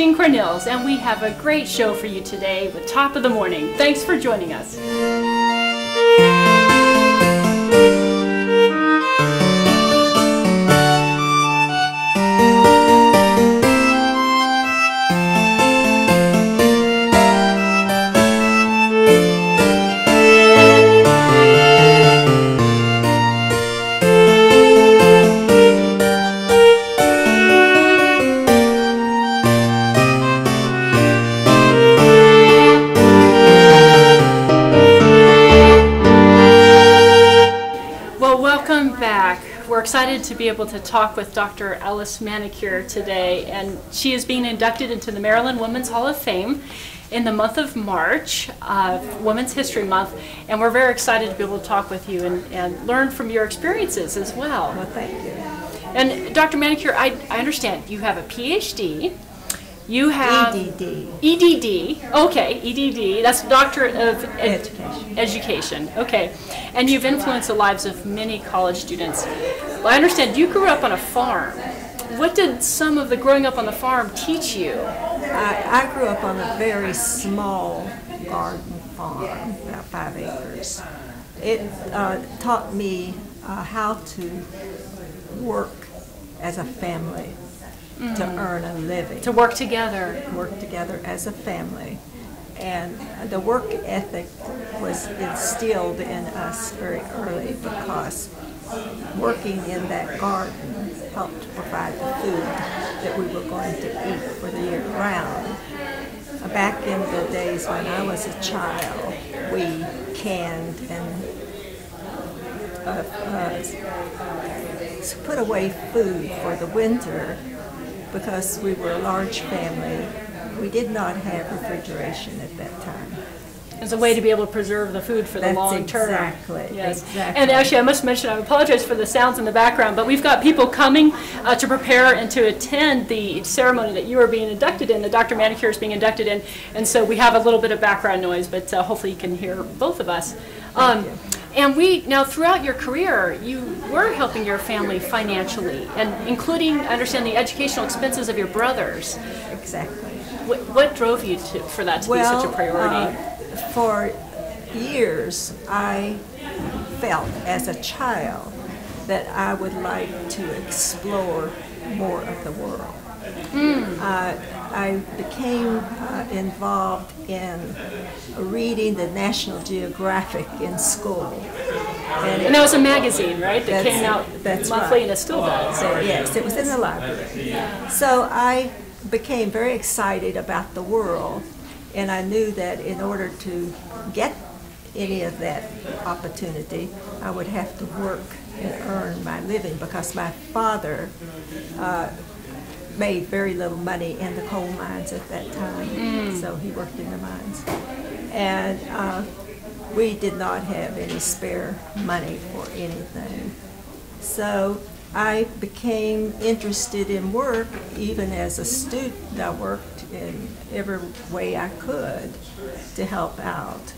Christine Cornels, and we have a great show for you today with Top of the Morning. Thanks for joining us. Welcome back. We're excited to be able to talk with Dr. Alice Manicur today, and she is being inducted into the Maryland Women's Hall of Fame in the month of March, Women's History Month, and we're very excited to be able to talk with you and learn from your experiences as well. Well, thank you. And Dr. Manicur, I understand you have a PhD. You have EDD. EDD. Okay, EDD. That's Doctorate of Education. Okay, and you've influenced the lives of many college students. Well, I understand you grew up on a farm. What did some of the growing up on the farm teach you? I grew up on a very small garden farm, about 5 acres. It taught me how to work as a family. To earn a living. To work together. Work together as a family. And the work ethic was instilled in us very early because working in that garden helped provide the food that we were going to eat for the year round. Back in the days when I was a child, we canned and put away food for the winter. Because we were a large family, we did not have refrigeration at that time. As a way to be able to preserve the food for the long term. Exactly. Yes. Exactly. And actually, I must mention, I apologize for the sounds in the background, but we've got people coming to prepare and to attend the ceremony that you are being inducted in, that Dr. Manicur is being inducted in, and so we have a little bit of background noise, but hopefully you can hear both of us. And now throughout your career, you were helping your family financially, and including, I understand, the educational expenses of your brothers. Exactly. What drove you for that to be such a priority? For years, I felt as a child that I would like to explore more of the world. I became involved in reading the National Geographic in school. And that was a magazine, right, that came out monthly, right. And it still does. Yes, it was in the library. So I became very excited about the world, and I knew that in order to get any of that opportunity, I would have to work and earn my living because my father made very little money in the coal mines at that time, so he worked in the mines. And we did not have any spare money for anything. So I became interested in work. Even as a student, I worked in every way I could to help out.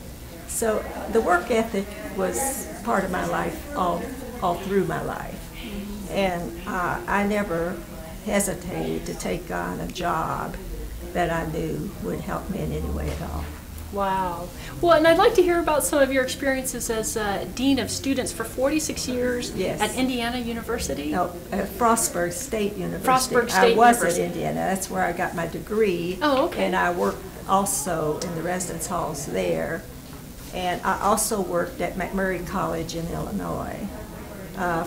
So the work ethic was part of my life all through my life. And I never hesitated to take on a job that I knew would help me in any way at all. Wow. Well, and I'd like to hear about some of your experiences as Dean of Students for 46 years at Indiana University. No, at Frostburg State University. Frostburg State I was University. at Indiana. That's where I got my degree. Oh, okay. And I worked also in the residence halls there. And I also worked at McMurray College in Illinois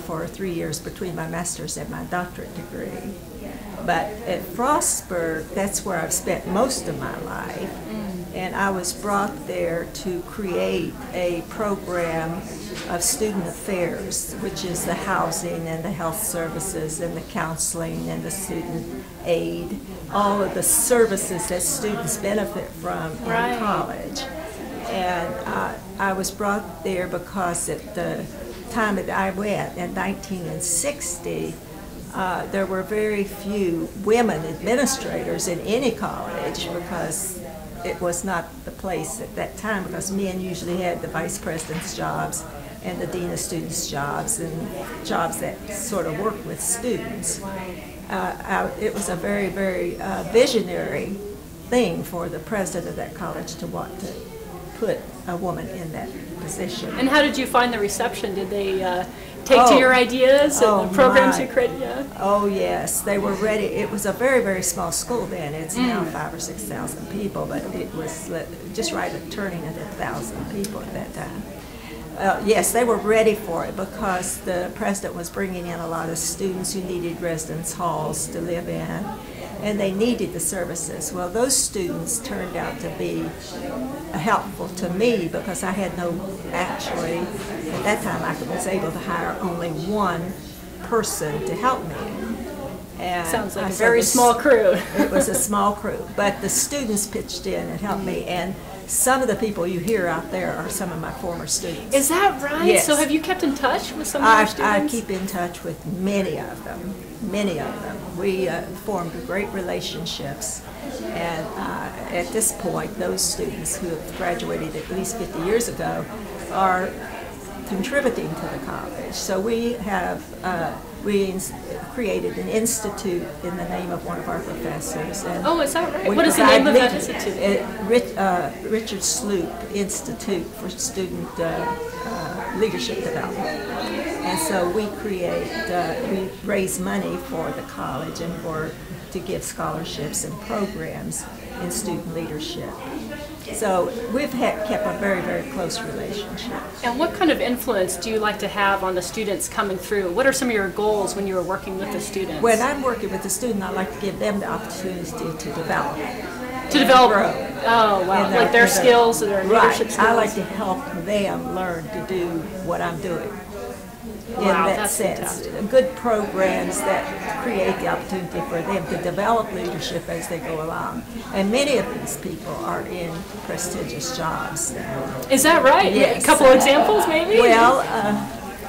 for 3 years between my master's and my doctorate degree. But at Frostburg, that's where I've spent most of my life. And I was brought there to create a program of student affairs, which is the housing and the health services and the counseling and the student aid, all of the services that students benefit from in college. And I was brought there because at the time that I went in 1960, there were very few women administrators in any college because it was not the place at that time, because men usually had the vice president's jobs and the dean of students jobs and jobs that sort of work with students. it was a very, very visionary thing for the president of that college to want to put a woman in that position. And how did you find the reception? Did they take to your ideas and the programs you created? Yeah. Oh yes, they were ready. It was a very, very small school then. It's now 5,000 or 6,000 people, but it was just right at turning into 1,000 people at that time. Yes, they were ready for it because the president was bringing in a lot of students who needed residence halls to live in, and they needed the services. Well, those students turned out to be helpful to me because I had actually, at that time I was able to hire only one person to help me. And sounds like a very small crew. It was a small crew, but the students pitched in and helped me, and some of the people you hear out there are some of my former students. Is that right? Yes. So have you kept in touch with some of your students? I keep in touch with many of them, many of them. We formed great relationships, and at this point, those students who have graduated at least 50 years ago are contributing to the college. So we have created an institute in the name of one of our professors. And oh, is that right? What is the name of that institute? Richard Sloop Institute for Student Leadership Development. And so we we raise money for the college and to give scholarships and programs in student leadership. So we've kept a very, very close relationship. And what kind of influence do you like to have on the students coming through? What are some of your goals when you are working with the students? When I'm working with the student, I like to give them the opportunity to develop. To develop? Grow. Oh, wow. Like their skills, their leadership skills? I like to help them learn to do what I'm doing. Wow, in that that's sense. fantastic. Good programs that create the opportunity for them to develop leadership as they go along. And many of these people are in prestigious jobs now. Is that right? Yes. A couple examples, maybe? Well,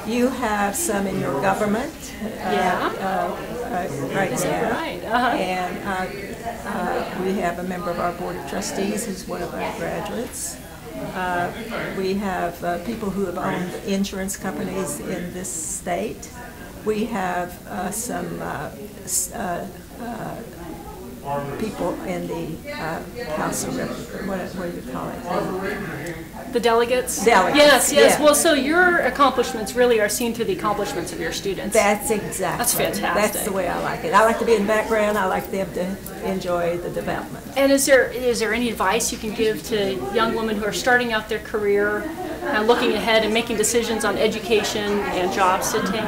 you have some in your government. Right Is now. that right? Uh-huh. And we have a member of our board of trustees who's one of our graduates. We have people who have owned insurance companies in this state. We have some people in the House of Representatives, what do you call it? The delegates? Delegates. Yes, yes. Yeah. Well, so your accomplishments really are seen through the accomplishments of your students. That's exactly. That's fantastic. That's the way I like it. I like to be in the background. I like them to enjoy the development. And is there any advice you can give to young women who are starting out their career and looking ahead and making decisions on education and jobs to take?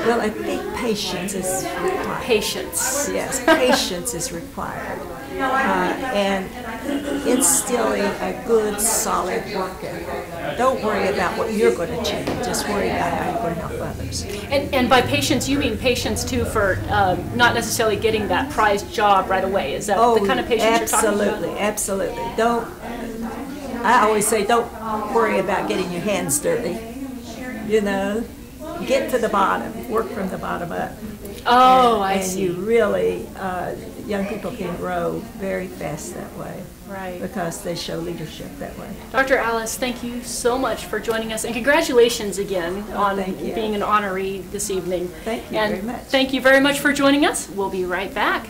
Well, I think patience is required. Patience. Yes, patience is required. And instilling a good, solid work ethic. Don't worry about what you're going to achieve. Just worry about how you're going to help others. And by patience, you mean patience, too, for not necessarily getting that prized job right away. Is that the kind of patience you're talking about? Absolutely, absolutely. I always say, don't worry about getting your hands dirty. You know, get to the bottom, work from the bottom up. Oh, I see. And you really, young people can grow very fast that way. Right. Because they show leadership that way. Dr. Alice, thank you so much for joining us, and congratulations again on being an honoree this evening. Thank you very much. Thank you very much for joining us. We'll be right back.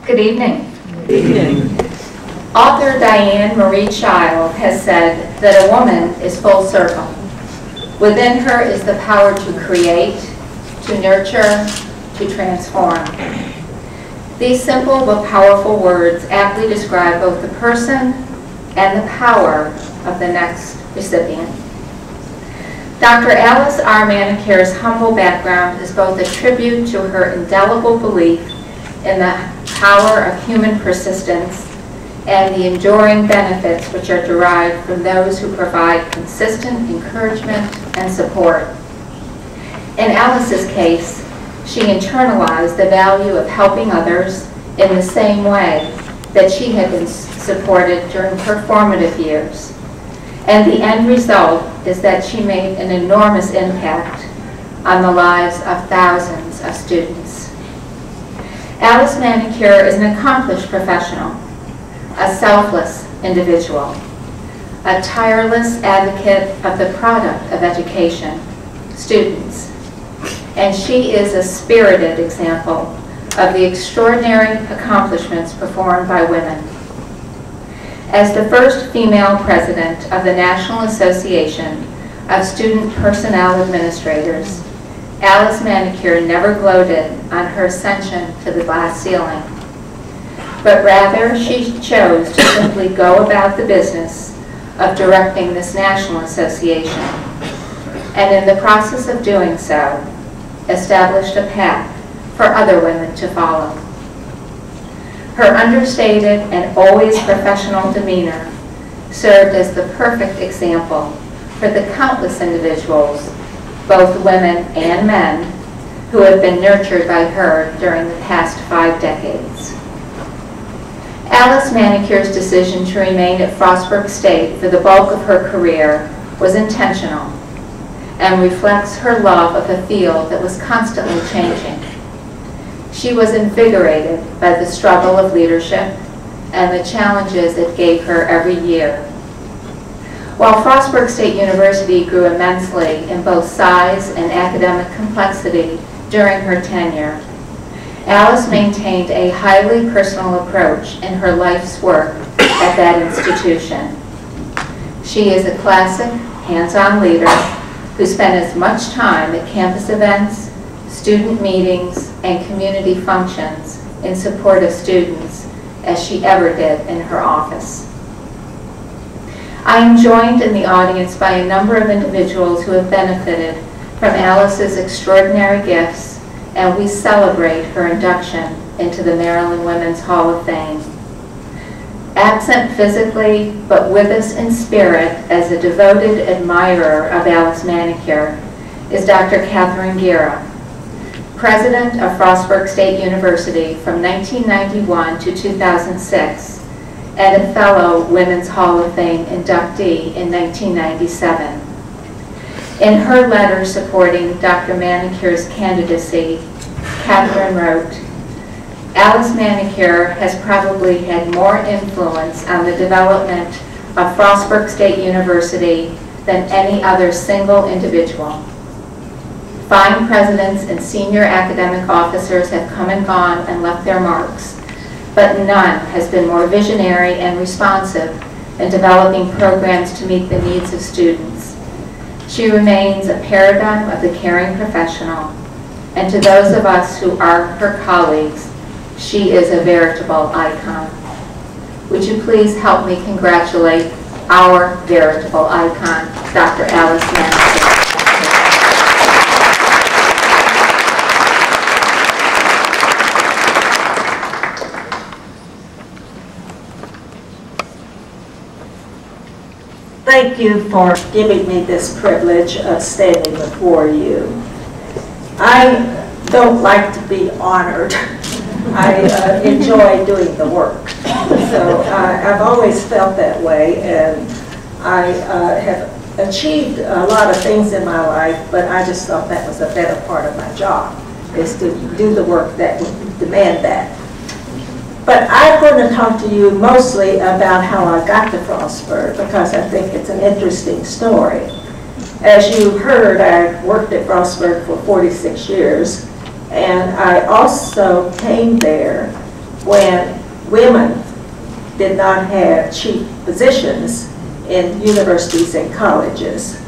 Good evening. Good evening. Author Diane Marie Child has said that a woman is full circle. Within her is the power to create, to nurture, to transform. These simple but powerful words aptly describe both the person and the power of the next recipient. Dr. Alice R. Manicure's humble background is both a tribute to her indelible belief in the power of human persistence and the enduring benefits which are derived from those who provide consistent encouragement and support. In Alice's case, she internalized the value of helping others in the same way that she had been supported during her formative years. And the end result is that she made an enormous impact on the lives of thousands of students. Alice Manicure is an accomplished professional a selfless individual, a tireless advocate of the product of education, students, and she is a spirited example of the extraordinary accomplishments performed by women. As the first female president of the National Association of Student Personnel Administrators, Alice Manicure never gloated on her ascension to the glass ceiling, but rather she chose to simply go about the business of directing this national association, and in the process of doing so, established a path for other women to follow. Her understated and always professional demeanor served as the perfect example for the countless individuals, both women and men, who have been nurtured by her during the past 5 decades. Alice Manicure's decision to remain at Frostburg State for the bulk of her career was intentional and reflects her love of a field that was constantly changing. She was invigorated by the struggle of leadership and the challenges it gave her every year. While Frostburg State University grew immensely in both size and academic complexity during her tenure, Alice maintained a highly personal approach in her life's work at that institution. She is a classic, hands-on leader who spent as much time at campus events, student meetings, and community functions in support of students as she ever did in her office. I am joined in the audience by a number of individuals who have benefited from Alice's extraordinary gifts, and we celebrate her induction into the Maryland Women's Hall of Fame. Absent physically, but with us in spirit as a devoted admirer of Alice Manicure, is Dr. Catherine Guerra, president of Frostburg State University from 1991 to 2006, and a fellow Women's Hall of Fame inductee in 1997. In her letter supporting Dr. Manicure's candidacy, Catherine wrote, "Alice Manicure has probably had more influence on the development of Frostburg State University than any other single individual. Fine presidents and senior academic officers have come and gone and left their marks, but none has been more visionary and responsive in developing programs to meet the needs of students. She remains a paradigm of the caring professional, and to those of us who are her colleagues, she is a veritable icon." Would you please help me congratulate our veritable icon, Dr. Alice Manicure. Thank you for giving me this privilege of standing before you. I don't like to be honored. I enjoy doing the work. So I've always felt that way, and I have achieved a lot of things in my life, but I just thought that was a better part of my job, is to do the work that would demand that. But I'm going to talk to you mostly about how I got to Frostburg, because I think it's an interesting story. As you heard, I worked at Frostburg for 46 years, and I also came there when women did not have chief positions in universities and colleges.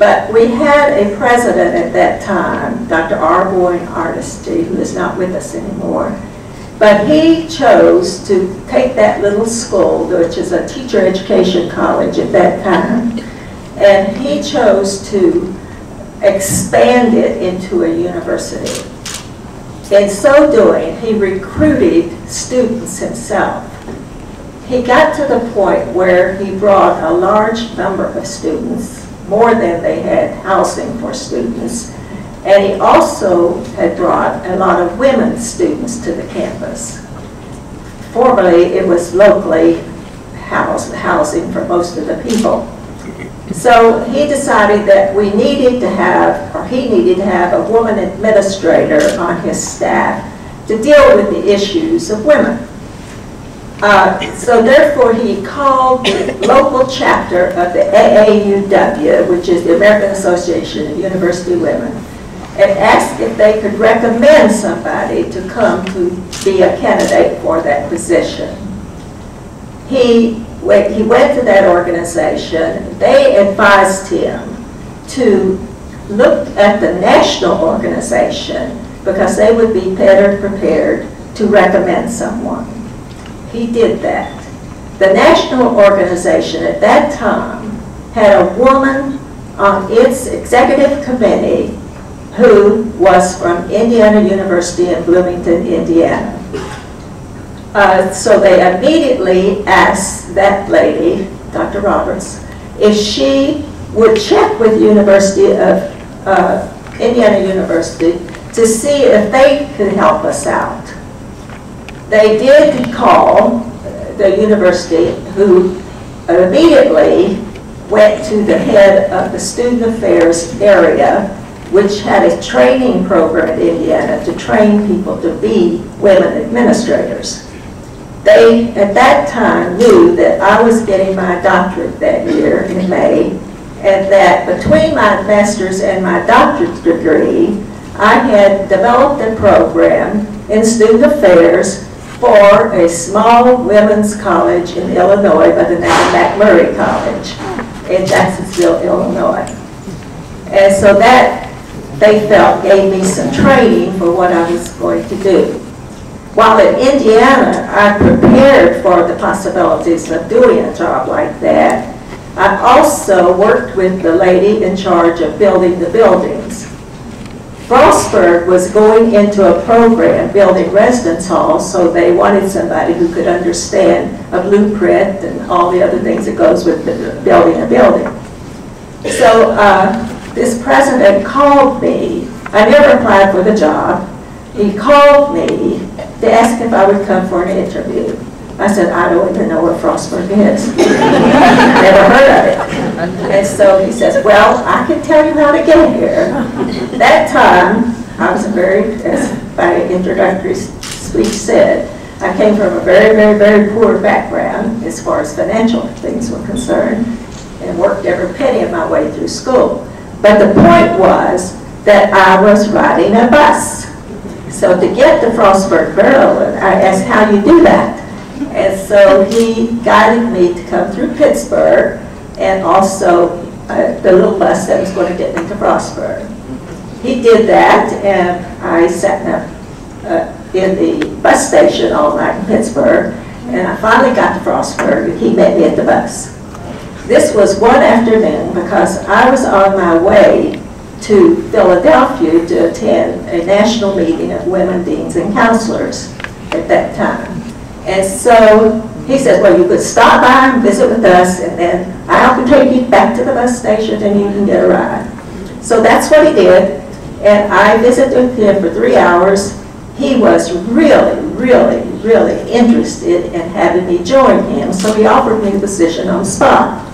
But we had a president at that time, Dr. R. Boyne Artistry, who is not with us anymore. But he chose to take that little school, which is a teacher education college at that time, and he chose to expand it into a university. In so doing, he recruited students himself. He got to the point where he brought a large number of students, more than they had housing for students, and he also had brought a lot of women students to the campus. Formerly, it was locally housing for most of the people. So he decided that we needed to have, or he needed to have, a woman administrator on his staff to deal with the issues of women. So therefore, he called the local chapter of the AAUW, which is the American Association of University Women, and asked if they could recommend somebody to come to be a candidate for that position. He went to that organization. They advised him to look at the national organization because they would be better prepared to recommend someone. He did that. The national organization at that time had a woman on its executive committee who was from Indiana University in Bloomington, Indiana. So they immediately asked that lady, Dr. Roberts, if she would check with University of Indiana University to see if they could help us out. They did call the university, who immediately went to the head of the student affairs area, which had a training program in Indiana to train people to be women administrators. They, at that time, knew that I was getting my doctorate that year in May, and that between my master's and my doctorate degree, I had developed a program in student affairs for a small women's college in Illinois by the name of McMurray College in Jacksonville, Illinois. And so that, they felt, gave me some training for what I was going to do. While in Indiana, I prepared for the possibilities of doing a job like that. I also worked with the lady in charge of building the buildings. Frostburg was going into a program building residence halls, so they wanted somebody who could understand a blueprint and all the other things that goes with building a building. So this president called me. I never applied for the job. He called me to ask if I would come for an interview. I said, I don't even know what Frostburg is. Never heard of it. And so he says, well, I can tell you how to get here. That time, I was as my introductory speech said, I came from a very, very, very poor background as far as financial things were concerned, and worked every penny of my way through school. But the point was that I was riding a bus. So to get to Frostburg, Maryland, I asked how you do that. And so he guided me to come through Pittsburgh, and also the little bus that was going to get me to Frostburg. He did that, and I sat in the bus station all night in Pittsburgh, and I finally got to Frostburg, and he met me at the bus. This was one afternoon because I was on my way to Philadelphia to attend a national meeting of women deans and counselors at that time. And so he said, well, you could stop by and visit with us, and then I'll take you back to the bus station and you can get a ride. So that's what he did, and I visited with him for 3 hours. He was really, really, really interested in having me join him, so he offered me the position on the spot.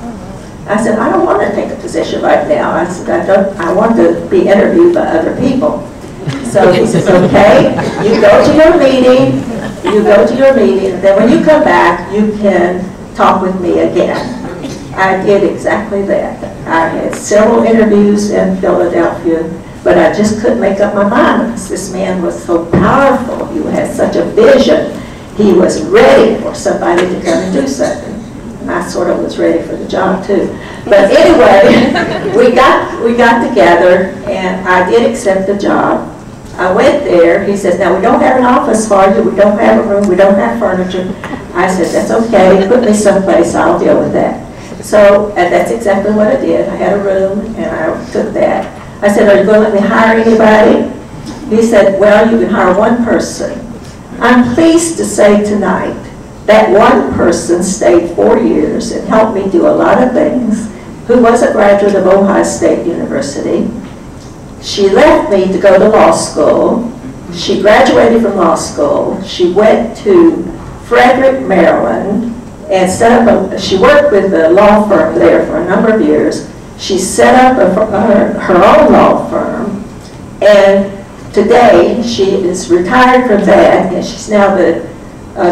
I said, I don't want to take a position right now. I said, I want to be interviewed by other people. So he says, okay, you go to your meeting, and then when you come back, you can talk with me again. I did exactly that. I had several interviews in Philadelphia, but I just couldn't make up my mind because this man was so powerful. He had such a vision. He was ready for somebody to come and do something. And I sort of was ready for the job too. But anyway, we got together, and I did accept the job. I went there. He says, now we don't have an office for you. We don't have a room. We don't have furniture. I said, that's okay. Put me someplace. I'll deal with that. So that's exactly what I did. I had a room, and I took that. I said, are you going to let me hire anybody? He said, well, you can hire one person. I'm pleased to say tonight that one person stayed 4 years and helped me do a lot of things, who was a graduate of Ohio State University. She left me to go to law school. She graduated from law school. She went to Frederick, Maryland, and she worked with a law firm there for a number of years. She set up her own law firm, and today she is retired from that, and she's now the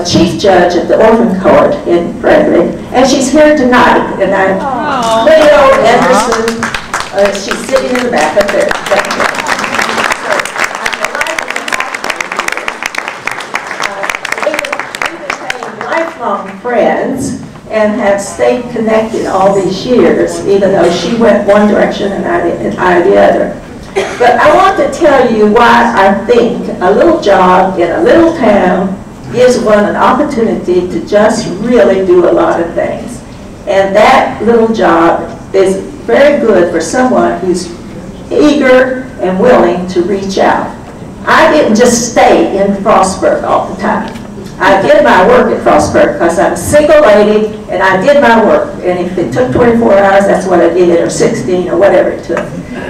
chief judge at the Orphan Court in Frederick, and she's here tonight. And Cleo Anderson, she's sitting in the back up there. We became lifelong friends and have stayed connected all these years, even though she went one direction and I the other. But I want to tell you why I think a little job in a little town gives one an opportunity to just really do a lot of things. And that little job is very good for someone who's eager and willing to reach out. I didn't just stay in Frostburg all the time. I did my work at Frostburg because I'm a single lady and I did my work. And if it took 24 hours, that's what I did, or 16 or whatever it took.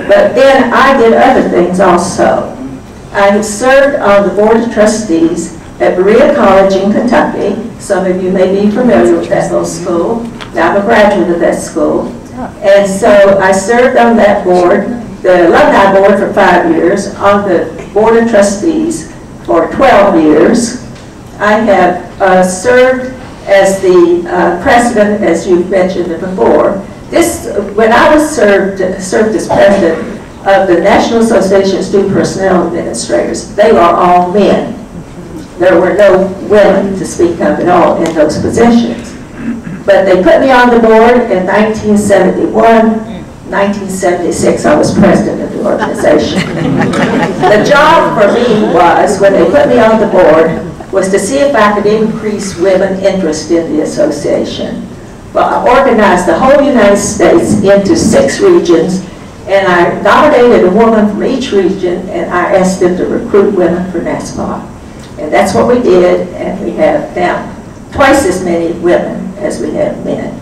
But then I did other things also. I have served on the Board of Trustees at Berea College in Kentucky. Some of you may be familiar with that little school. I'm a graduate of that school. And so I served on that board, the alumni board for 5 years, on the Board of Trustees for 12 years. I have served as the president, as you've mentioned before. When I was served as president of the National Association of Student Personnel Administrators, they were all men. There were no women to speak of at all in those positions. But they put me on the board in 1971. 1976, I was president of the organization. The job for me was, when they put me on the board, was to see if I could increase women interest in the association. Well, I organized the whole United States into 6 regions, and I nominated a woman from each region, and I asked them to recruit women for NASPA. And that's what we did, and we have now twice as many women as we have men.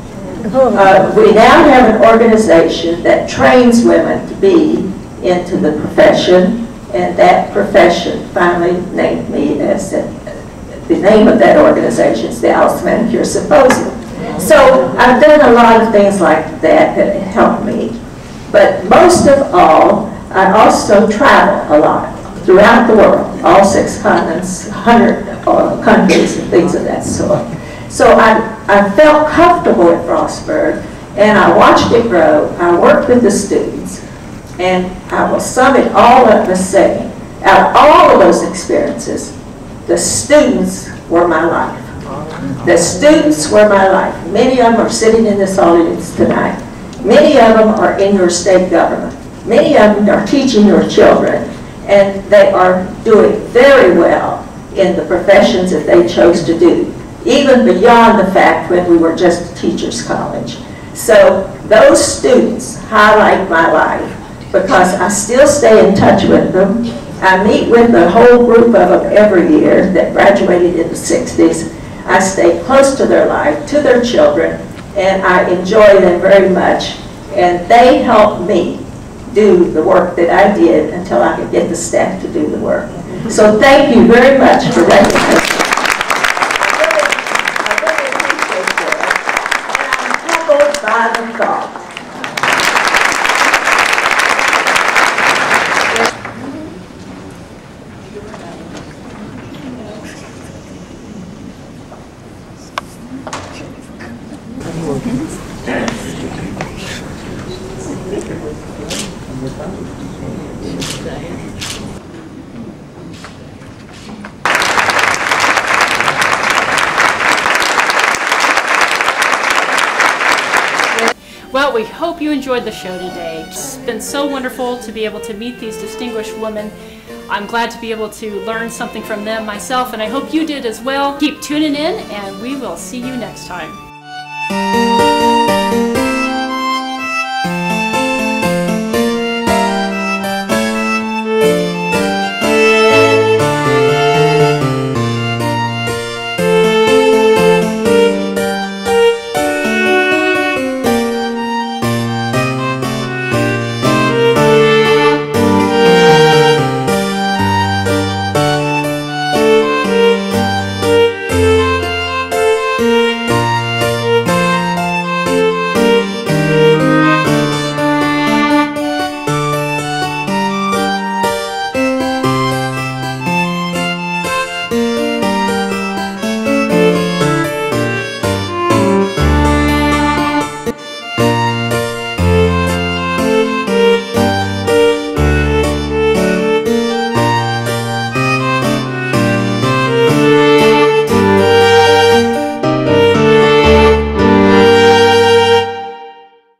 We now have an organization that trains women to be into the profession, and that profession finally named me as the name of that organization is the Alice Manicure Symposium. So I've done a lot of things like that that helped me. But most of all, I also travel a lot throughout the world, all 6 continents, 100 countries and things of that sort. So I felt comfortable at Frostburg, and I watched it grow. I worked with the students, and I will sum it all up by saying, out of all of those experiences, the students were my life. The students were my life. Many of them are sitting in this audience tonight. Many of them are in your state government. Many of them are teaching your children, and they are doing very well in the professions that they chose to do, even beyond the fact when we were just a teacher's college. So those students highlight my life because I still stay in touch with them. I meet with the whole group of them every year that graduated in the 60s. I stay close to their life, to their children, and I enjoy them very much. And they help me do the work that I did until I could get the staff to do the work. So thank you very much for recognizing me. I really appreciate that. And I'm humbled by the thought. Well, we hope you enjoyed the show today. It's been so wonderful to be able to meet these distinguished women. I'm glad to be able to learn something from them myself, and I hope you did as well. Keep tuning in, and we will see you next time.